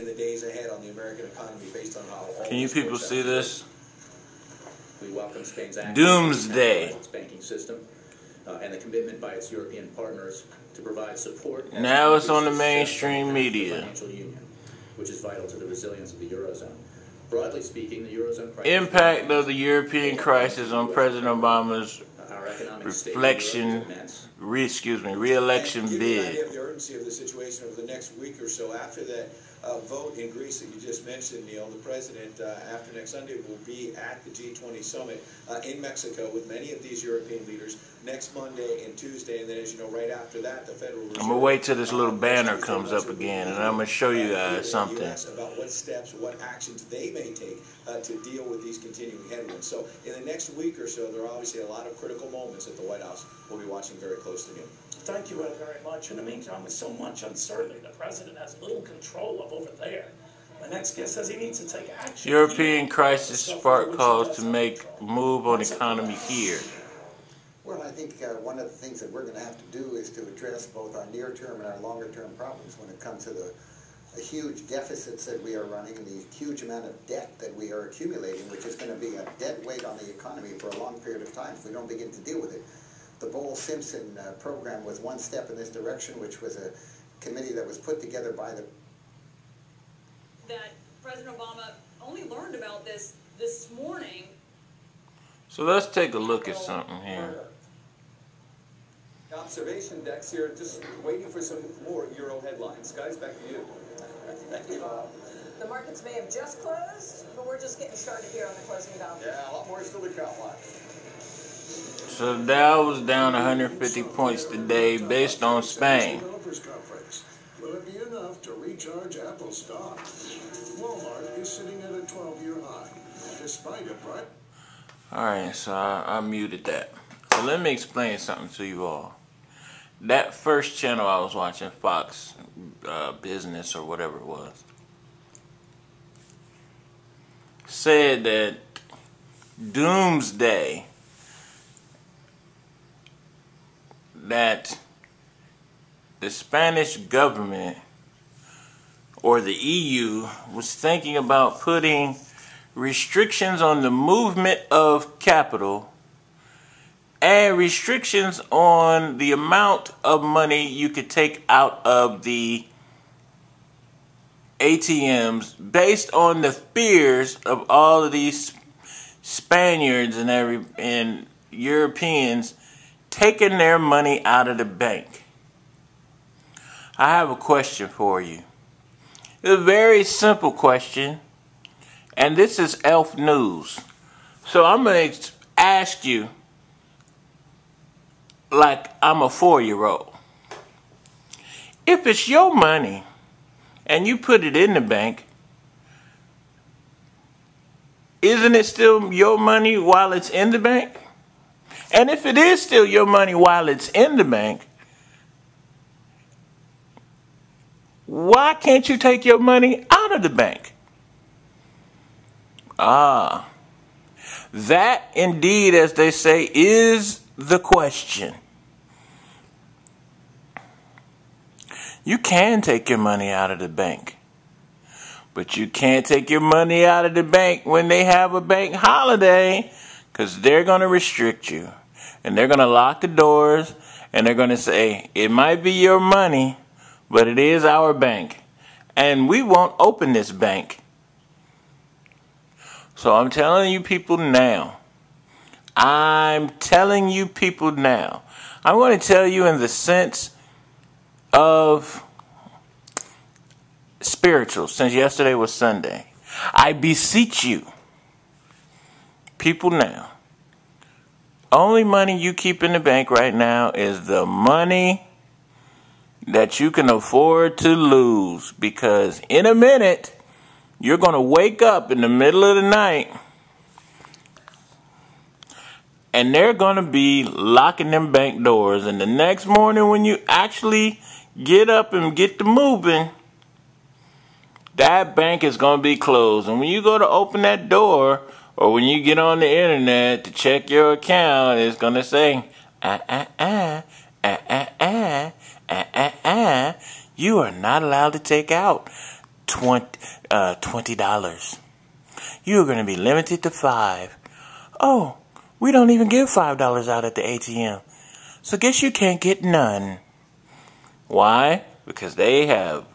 in the days ahead on the American economy based on how all Can you people see this? We welcome Spain's Doomsday. its banking system and the commitment by its European partners to provide support. Now it's on the mainstream media. Financial union, which is vital to the resilience of the Eurozone. Broadly speaking, the Eurozone crisis... Impact of the European crisis on President Obama's re-election bid. bid. Idea of the urgency of the situation over the next week or so. After that vote in Greece that you just mentioned, Neil, the president, after next Sunday, will be at the G20 summit in Mexico with many of these European leaders next Monday and Tuesday. And then, as you know, right after that, the Federal Reserve... I'm going to wait till this little banner comes up again, and I'm going to show you guys something. About what steps, what actions they may take to deal with these continuing headwinds. So in the next week or so, there are obviously a lot of critical moments that the White House will be watching very closely. Thank you, Ed, very much. In the meantime, with so much uncertainty, the president has little control of over there. My next guest says he needs to take action. European crisis spark calls to make move on economy here. Well, I think one of the things that we're going to have to do is to address both our near-term and our longer-term problems when it comes to the huge deficits that we are running and the huge amount of debt that we are accumulating, which is going to be a dead weight on the economy for a long period of time if we don't begin to deal with it. The Bowles-Simpson program was one step in this direction, which was a committee that was put together by the... That President Obama only learned about this morning. So let's take a look at something here. Observation decks here, just waiting for some more Euro headlines. Guys, back to you. Thank you. The markets may have just closed, but we're just getting started here on the closing down. Yeah, a lot more still to come. So the Dow was down 150 points today based on Spain. Will it be enough to recharge Apple stock? Walmart is sitting at a 12-year high, despite a bright... Alright, so I muted that. So let me explain something to you all. That first channel I was watching, Fox Business or whatever it was, said that doomsday, that the Spanish government or the EU was thinking about putting restrictions on the movement of capital and restrictions on the amount of money you could take out of the ATMs based on the fears of all of these Spaniards and Europeans taking their money out of the bank. I have a question for you. It's a very simple question, and this is Elf News. So I'm going to ask you like I'm a 4-year-old. If it's your money and you put it in the bank, isn't it still your money while it's in the bank? And if it is still your money while it's in the bank, why can't you take your money out of the bank? That indeed, as they say, is the question. You can take your money out of the bank, but you can't take your money out of the bank when they have a bank holiday, because they're going to restrict you. And they're going to lock the doors, and they're going to say, it might be your money, but it is our bank, and we won't open this bank. So I'm telling you people now. I'm going to tell you in the sense of spiritual, since yesterday was Sunday. I beseech you, people now. Only money you keep in the bank right now is the money that you can afford to lose, because in a minute you're going to wake up in the middle of the night and they're going to be locking them bank doors, and the next morning when you actually get up and get to moving, that bank is going to be closed. And when you go to open that door, or when you get on the internet to check your account, it's going to say, you are not allowed to take out $20. You're going to be limited to $5. Oh, we don't even give $5 out at the ATM. So guess you can't get none. Why? Because they have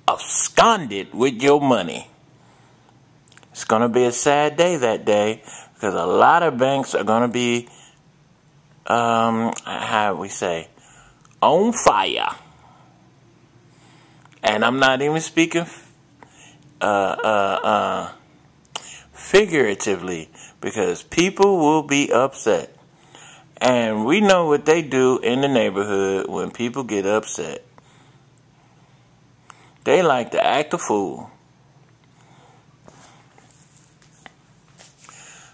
absconded with your money. It's going to be a sad day that day, because a lot of banks are going to be, how we say, on fire. And I'm not even speaking figuratively, because people will be upset. And we know what they do in the neighborhood when people get upset. They like to act a fool.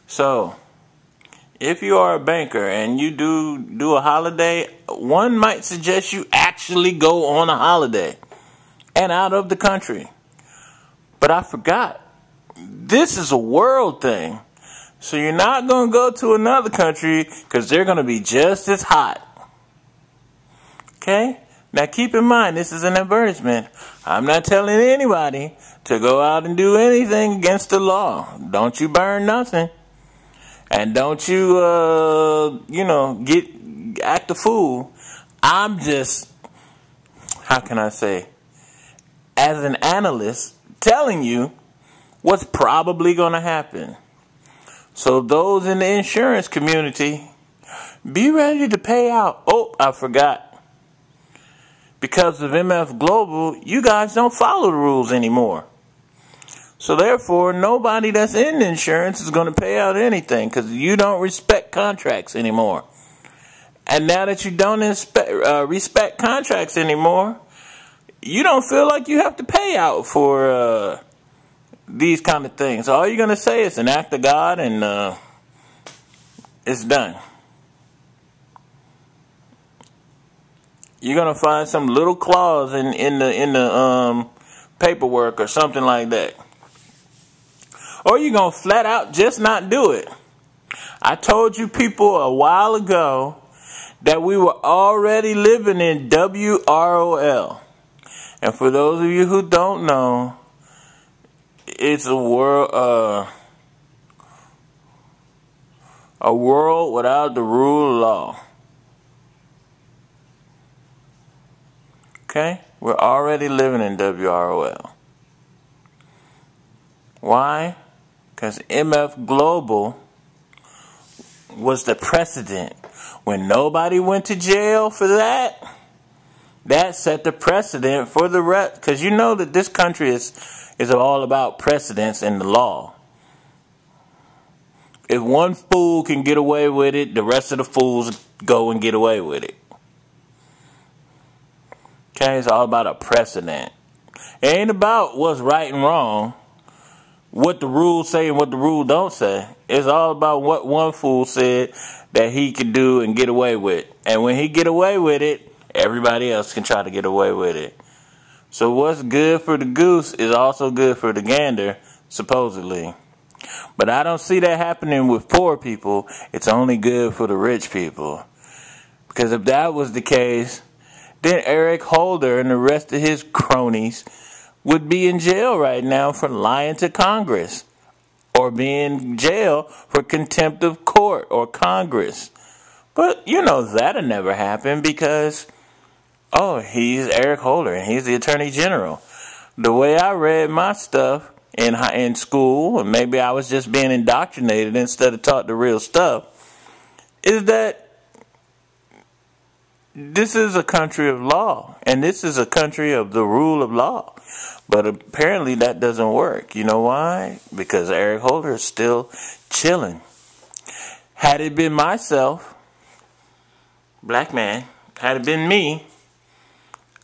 So, if you are a banker and you do a holiday, one might suggest you actually go on a holiday and out of the country. But I forgot, this is a world thing. So you're not going to go to another country because they're going to be just as hot. Okay? Now keep in mind, this is an advertisement. I'm not telling anybody to go out and do anything against the law. Don't you burn nothing. And don't you, act a fool. I'm just, how can I say, as an analyst, telling you what's probably going to happen. So those in the insurance community, be ready to pay out. Oh, I forgot. Because of MF Global, you guys don't follow the rules anymore. So therefore, nobody that's in insurance is going to pay out anything because you don't respect contracts anymore. And now that you don't respect contracts anymore, you don't feel like you have to pay out for these kind of things. All you're going to say is an act of God, and it's done. You're going to find some little clause in the paperwork or something like that. Or you're going to flat out just not do it. I told you people a while ago that we were already living in WROL. And for those of you who don't know, it's a world without the rule of law. Okay? We're already living in WROL. Why? Because MF Global was the precedent. When nobody went to jail for that, that set the precedent for the rest. Because you know that this country is all about precedents and the law. If one fool can get away with it, the rest of the fools go and get away with it. Okay, it's all about a precedent. It ain't about what's right and wrong, what the rules say and what the rules don't say. It's all about what one fool said that he could do and get away with. And when he get away with it, everybody else can try to get away with it. So what's good for the goose is also good for the gander, supposedly. But I don't see that happening with poor people. It's only good for the rich people. Because if that was the case, then Eric Holder and the rest of his cronies would be in jail right now for lying to Congress, or be in jail for contempt of court or Congress. But you know that'll never happen because, oh, he's Eric Holder and he's the Attorney General. The way I read my stuff in school, and maybe I was just being indoctrinated instead of taught the real stuff, is that this is a country of law, and this is a country of the rule of law. But apparently that doesn't work. You know why? Because Eric Holder is still chilling. Had it been myself, black man, had it been me,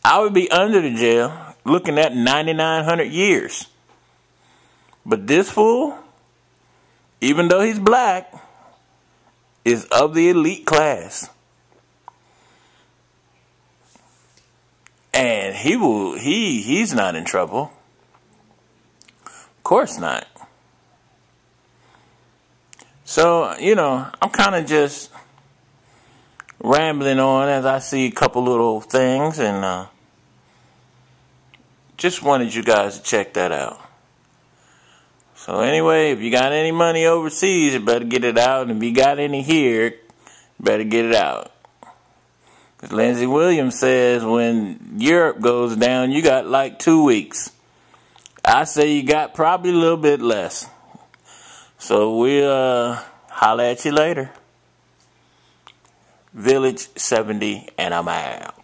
I would be under the jail looking at 9,900 years. But this fool, even though he's black, is of the elite class. And he's not in trouble. Of course not. So, you know, I'm kind of just rambling on as I see a couple little things and just wanted you guys to check that out. So anyway, if you got any money overseas, you better get it out. And if you got any here, you better get it out. Because Lindsey Williams says when Europe goes down, you got like 2 weeks. I say you got probably a little bit less. So we'll holler at you later. Village 70, and I'm out.